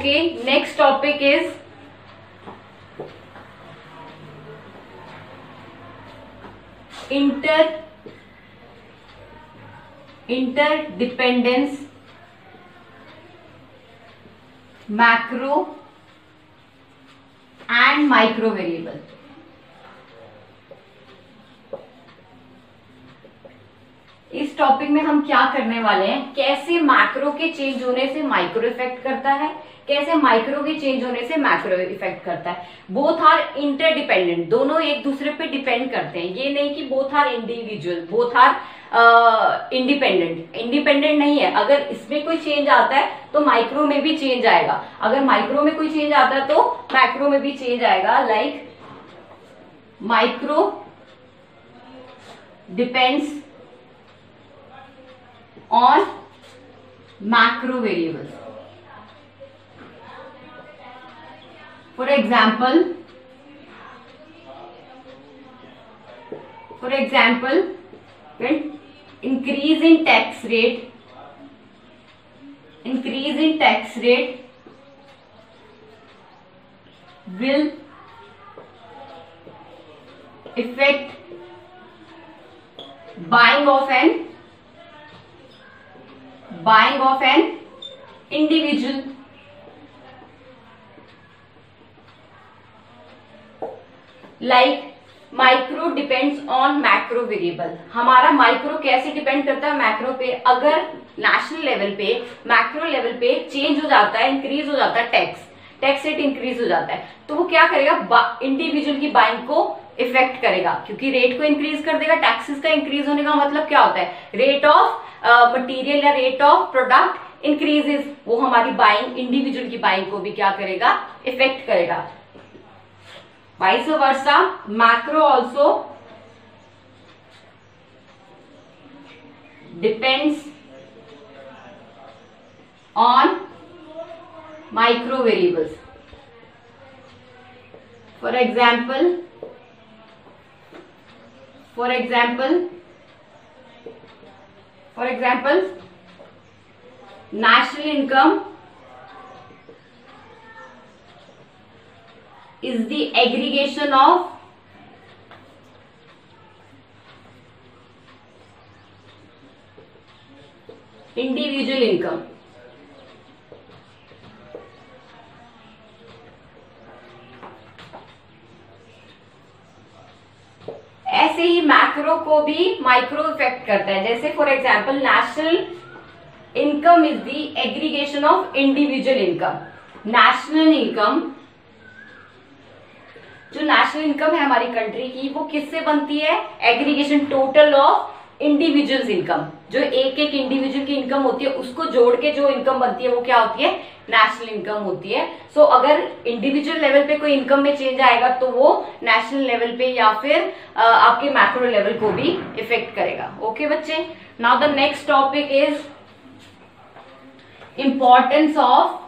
Okay, next topic is interdependence, macro and micro variable. इस topic में हम क्या करने वाले हैं, कैसे मैक्रो के चेंज होने से माइक्रो इफेक्ट करता है, कैसे माइक्रो के चेंज होने से मैक्रो इफेक्ट करता है। बोथ आर इंटरडिपेंडेंट, दोनों एक दूसरे पे डिपेंड करते हैं। ये नहीं कि both are individual, both are independent. Independent नहीं है। अगर इसमें कोई चेंज आता है तो माइक्रो में भी चेंज आएगा, अगर माइक्रो में कोई चेंज आता है तो मैक्रो में भी चेंज आएगा। Like micro depends on macro variables. For example, when increase in tax rate will affect buying of an individual. Like micro depends on macro variable. हमारा माइक्रो कैसे डिपेंड करता है मैक्रो पे। अगर नेशनल लेवल पे, macro level पे change हो जाता है, इंक्रीज हो जाता है, टैक्स रेट इंक्रीज हो जाता है, तो वो क्या करेगा, इंडिविजुअल की बाइंग को इफेक्ट करेगा, क्योंकि रेट को इंक्रीज कर देगा। टैक्सेस का इंक्रीज होने का मतलब क्या होता है, रेट ऑफ मटेरियल या रेट ऑफ प्रोडक्ट इंक्रीजेस, वो हमारी बाइंग, इंडिविजुअल की बाइंग को भी क्या करेगा, इफेक्ट करेगा। Vice versa, macro also depends on micro variables. For example, national income is the aggregation of individual income. ऐसे ही मैक्रो को भी माइक्रो इफेक्ट करता है। जैसे for example, national income is the aggregation of individual income. National income, जो national income है हमारी country की, वो किससे बनती है, aggregation, total of individuals income. जो एक एक इंडिविजुअल की इनकम होती है उसको जोड़ के जो इनकम बनती है वो क्या होती है, नेशनल इनकम होती है। सो अगर इंडिविजुअल लेवल पे कोई इनकम में चेंज आएगा तो वो नेशनल लेवल पे या फिर आपके मैक्रो लेवल को भी इफेक्ट करेगा। ओके बच्चे, now the next topic is importance of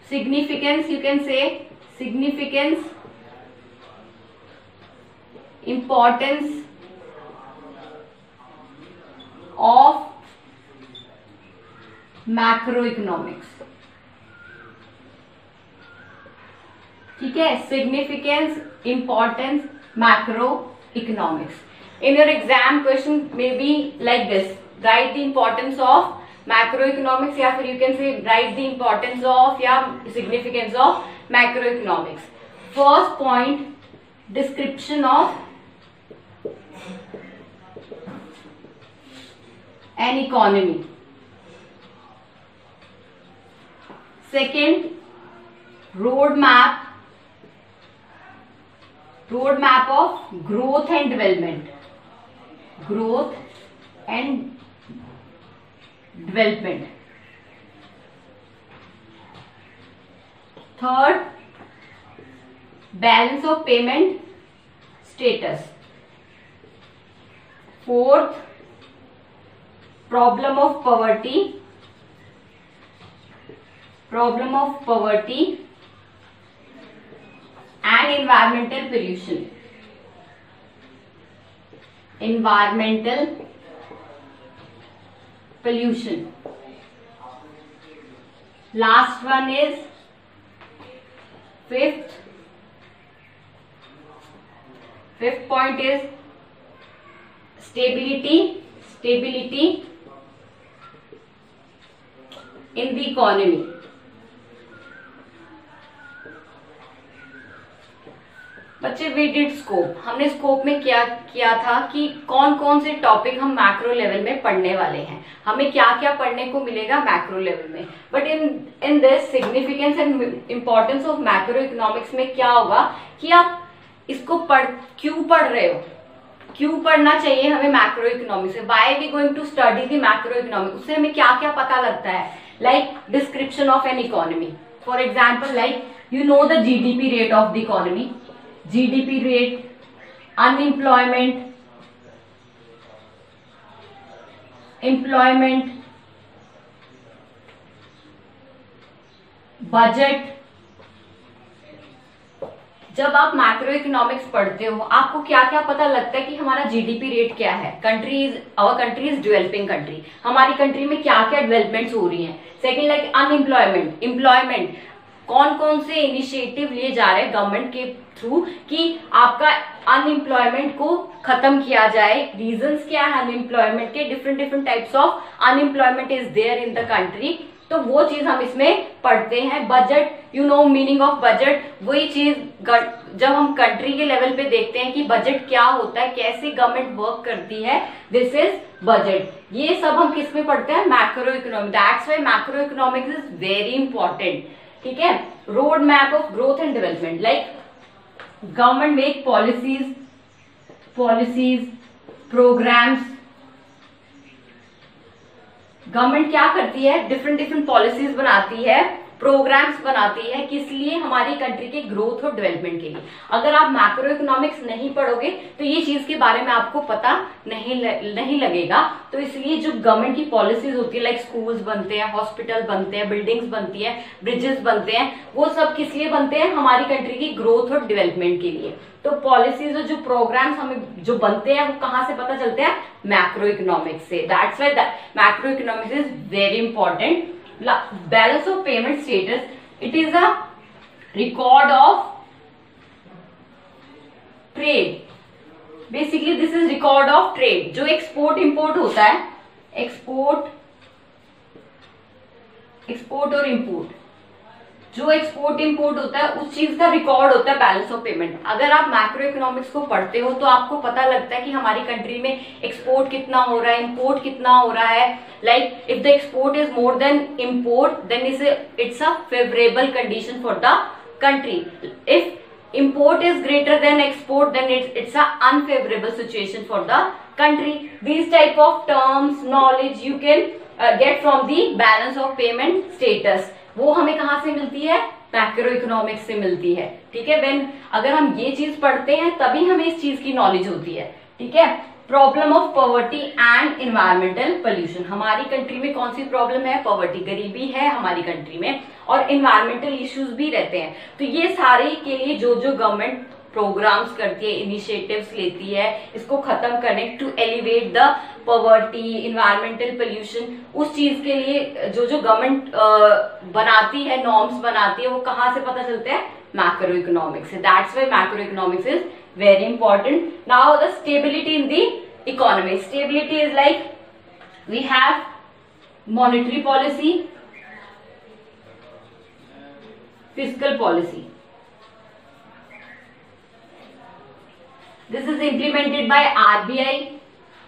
significance, you can say importance of macroeconomics। ठीक है, significance, importance, macroeconomics। In your exam question may be like this, write the importance of macroeconomics, या फिर you can say write the importance of या significance of macroeconomics। First point, description of an economy। Second, roadmap of growth and development। Third, balance of payment status। Fourth, problem of poverty and environmental pollution, environmental pollution. Last one is fifth point is stability in the economy. बच्चे we did scope, हमने scope में क्या किया था कि कौन कौन से टॉपिक हम मैक्रो लेवल में पढ़ने वाले हैं, हमें क्या क्या पढ़ने को मिलेगा मैक्रो लेवल में. But in this significance and importance of macro economics में क्या होगा कि आप इसको क्यों पढ़ रहे हो, क्यों पढ़ना चाहिए हमें मैक्रो इकोनॉमिक्स से, why we going to study the macro economics, उससे हमें क्या क्या पता लगता है. Like description of an economy, for example like you know the GDP rate of the economy, GDP rate, unemployment, employment, budget. जब आप मैक्रो इकोनॉमिक्स पढ़ते हो आपको क्या क्या पता लगता है कि हमारा जीडीपी रेट क्या है, our country is developing country, हमारी कंट्री में क्या क्या डेवलपमेंट्स हो रही हैं. सेकेंड लाइक अनएम्प्लॉयमेंट, एम्प्लॉयमेंट, कौन कौन से इनिशिएटिव लिए जा रहे हैं गवर्नमेंट के थ्रू कि आपका अनएम्प्लॉयमेंट को खत्म किया जाए. रीजंस क्या है अनएम्प्लॉयमेंट के, different types of unemployment is there in the country, तो वो चीज हम इसमें पढ़ते हैं. Budget, you know meaning of budget, वही चीज जब हम कंट्री के लेवल पे देखते हैं कि बजट क्या होता है, कैसे गवर्नमेंट वर्क करती है, दिस इज बजट. ये सब हम किस में पढ़ते हैं, macro economics. That's why macro economics is very important. ठीक है, road map of growth and development, like government make policies programmes. Government क्या करती है, डिफरेंट पॉलिसीज बनाती है, प्रोग्राम्स बनाती है, किस लिए, हमारी कंट्री के ग्रोथ और डेवलपमेंट के लिए. अगर आप मैक्रो इकोनॉमिक्स नहीं पढ़ोगे तो ये चीज के बारे में आपको पता नहीं लगेगा. तो इसलिए जो गवर्नमेंट की पॉलिसीज होती है, लाइक स्कूल्स बनते हैं, हॉस्पिटल बनते हैं, बिल्डिंग्स बनती है, ब्रिजेस बनते हैं, वो सब किस लिए बनते हैं, हमारी कंट्री की ग्रोथ और डेवलपमेंट के लिए. तो पॉलिसीज और जो प्रोग्राम्स हमें जो बनते हैं वो कहां से पता चलते हैं, मैक्रो इकोनॉमिक्स से. That's why macro economics is very important. Balance of payment status, it is a record of trade. Basically this is record of trade. जो एक्सपोर्ट इंपोर्ट होता है, एक्सपोर्ट और इंपोर्ट, जो एक्सपोर्ट इंपोर्ट होता है उस चीज का रिकॉर्ड होता है बैलेंस ऑफ पेमेंट. अगर आप मैक्रो इकोनॉमिक्स को पढ़ते हो तो आपको पता लगता है कि हमारी कंट्री में एक्सपोर्ट कितना हो रहा है, इंपोर्ट कितना हो रहा है. Like if the export is more than import then it's a favourable condition for the country. If import is greater than export then it's a unfavourable situation for the country. These type of terms knowledge you can get from the balance of payment status. वो हमें कहां से मिलती है, macro economics से मिलती है. ठीक है, अगर हम ये चीज पढ़ते हैं तभी हमें इस चीज की नॉलेज होती है. ठीक है, problem of poverty and environmental pollution. हमारी कंट्री में कौन सी प्रॉब्लम है, पॉवर्टी, गरीबी है हमारी कंट्री में, और एनवायरमेंटल इश्यूज भी रहते हैं. तो ये सारे के लिए जो गवर्नमेंट प्रोग्राम्स करती है, इनिशिएटिव्स लेती है इसको खत्म करने, to elevate the poverty, environmental pollution, उस चीज के लिए जो गवर्नमेंट बनाती है, नॉर्म्स बनाती है, वो कहां से पता चलते हैं, मैक्रो इकोनॉमिक्स से. That's why macro economics is very important. Now the stability in the economy. Stability is like we have monetary policy, fiscal policy. This is implemented by RBI,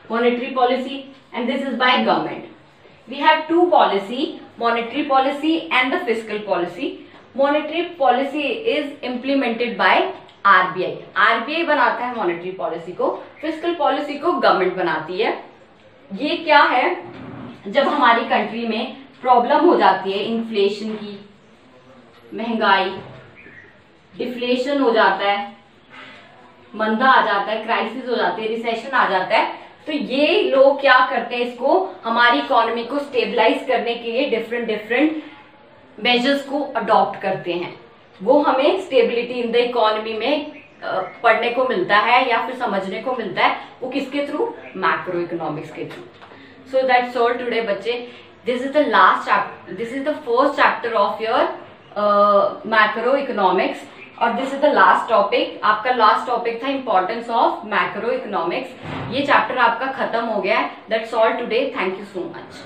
monetary policy, and this is by government. We have two policy, monetary policy and the fiscal policy. Monetary policy is implemented by RBI. RBI बनाता है monetary policy को, fiscal policy को government बनाती है. ये क्या है, जब हमारी कंट्री में प्रॉब्लम हो जाती है इन्फ्लेशन की, महंगाई, डिफ्लेशन हो जाता है, मंदा आ जाता है, क्राइसिस हो जाती है, रिसेशन आ जाता है, तो ये लोग क्या करते हैं, इसको हमारी इकोनॉमी को स्टेबलाइज करने के लिए डिफरेंट मेजर्स को अडॉप्ट करते हैं. वो हमें स्टेबिलिटी इन द इकोनॉमी में पढ़ने को मिलता है या फिर समझने को मिलता है, वो किसके थ्रू, मैक्रो इकोनॉमिक्स के through. So that's all today बच्चे। This is the last chapter, this is the first chapter of your macro economics और this is the last topic. आपका लास्ट टॉपिक था इंपॉर्टेंस ऑफ मैक्रो इकोनॉमिक्स। ये chapter आपका खत्म हो गया है। That's all today. Thank you so much.